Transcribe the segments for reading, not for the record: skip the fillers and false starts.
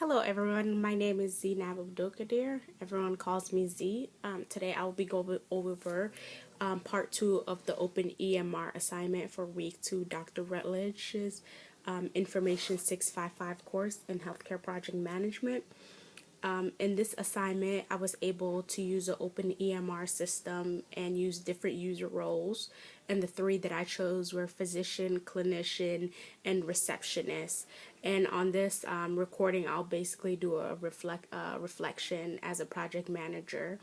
Hello everyone, my name is Zainab Abdulkadir. Everyone calls me Z. Today I will be going over part 2 of the Open EMR assignment for week 2, Dr. Rutledge's Information 655 course in Healthcare Project Management. In this assignment, I was able to use the Open EMR system and use different user roles. And the three that I chose were physician, clinician, and receptionist. And on this recording, I'll basically do a reflection as a project manager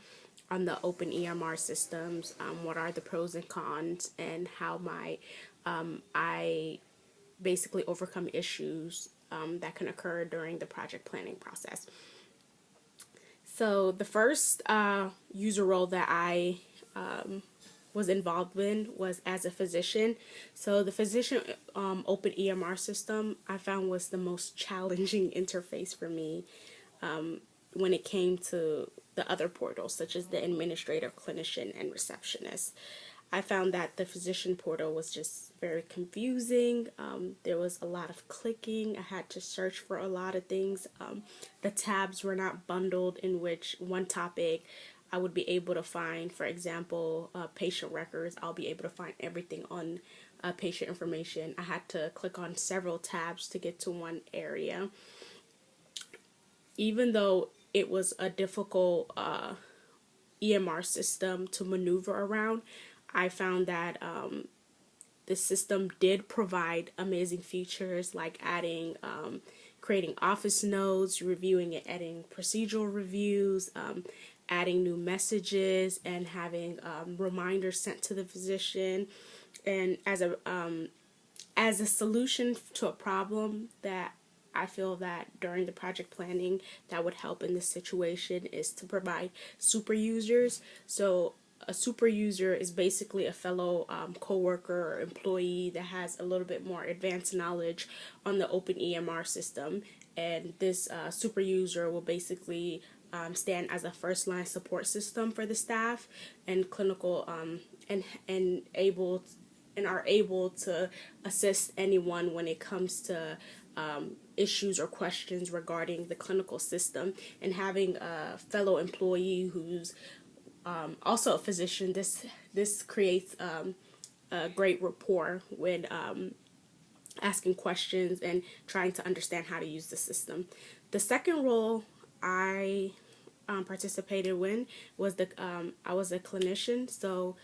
on the Open EMR systems. What are the pros and cons, and how I basically overcome issues that can occur during the project planning process. So the first user role that I was involved in was as a physician. So the physician Open EMR system I found was the most challenging interface for me when it came to the other portals, such as the administrator, clinician, and receptionist. I found that the physician portal was just very confusing. There was a lot of clicking. I had to search for a lot of things. The tabs were not bundled, in which one topic I would be able to find, for example, patient records. I'll be able to find everything on patient information. I had to click on several tabs to get to one area. Even though it was a difficult EMR system to maneuver around, I found that the system did provide amazing features like creating office notes, reviewing and editing procedural reviews, adding new messages, and having reminders sent to the physician. And as a solution to a problem that I feel that during the project planning that would help in this situation is to provide super users. So a super user is basically a fellow coworker or employee that has a little bit more advanced knowledge on the Open EMR system, and this super user will basically stand as a first line support system for the staff and clinical and are able to assist anyone when it comes to issues or questions regarding the clinical system. And having a fellow employee who's also a physician, this creates a great rapport when asking questions and trying to understand how to use the system. The second role I participated in was I was a clinician. So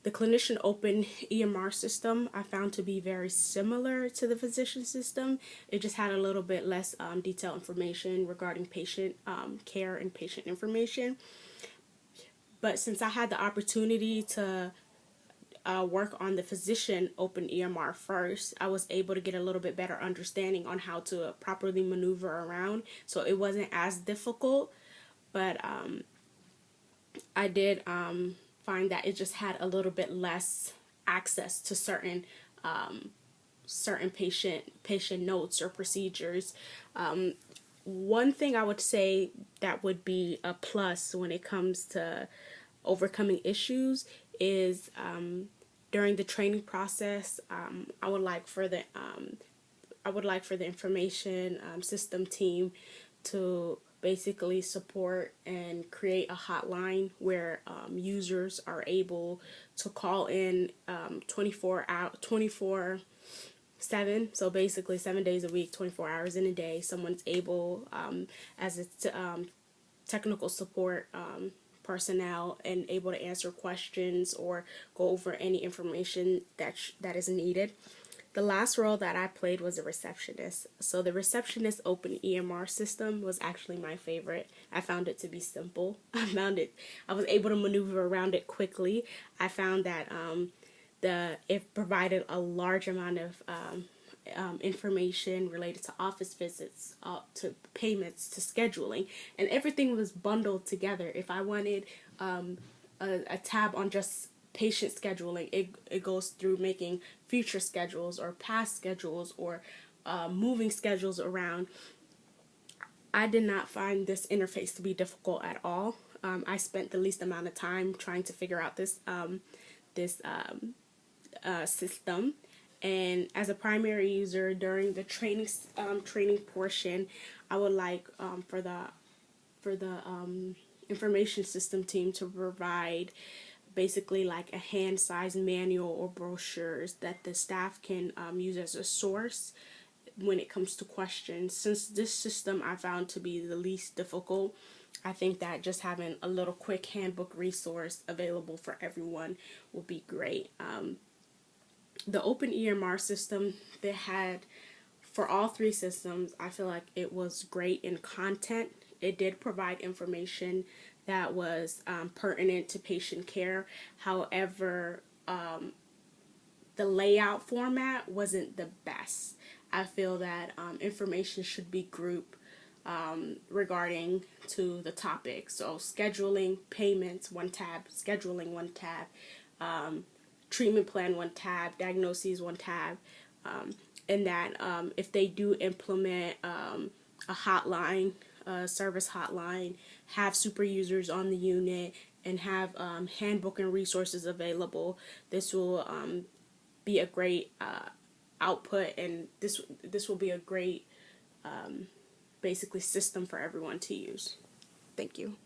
the clinician Open EMR system I found to be very similar to the physician system. It just had a little bit less detailed information regarding patient care and patient information. But since I had the opportunity to work on the physician Open EMR first, I was able to get a little bit better understanding on how to properly maneuver around. So it wasn't as difficult, but I did find that it just had a little bit less access to certain patient notes or procedures. One thing I would say that would be a plus when it comes to overcoming issues is during the training process, I would like for the information system team to basically support and create a hotline where users are able to call in 24/7. So basically 7 days a week, 24 hours in a day, someone's able as a technical support personnel and able to answer questions or go over any information that is needed. The last role that I played was a receptionist. So the receptionist Open EMR system was actually my favorite. I found it to be simple. I was able to maneuver around it quickly. I found that it provided a large amount of information related to office visits, to payments, to scheduling, and everything was bundled together. If I wanted a tab on just patient scheduling, it goes through making future schedules or past schedules or moving schedules around. I did not find this interface to be difficult at all. I spent the least amount of time trying to figure out this system, And as a primary user during the training portion, I would like for the information system team to provide basically like a hand-sized manual or brochures that the staff can use as a source when it comes to questions. Since this system I found to be the least difficult, I think that just having a little quick handbook resource available for everyone will be great. The Open EMR system, they had for all three systems, I feel like it was great in content. It did provide information that was pertinent to patient care. However, the layout format wasn't the best. I feel that information should be grouped regarding to the topic. So scheduling, payments, one tab, scheduling, one tab, treatment plan, one tab, diagnoses, one tab, and that if they do implement a hotline, a service hotline, have super users on the unit, and have handbook and resources available, this will be a great output, and this will be a great basically system for everyone to use. Thank you.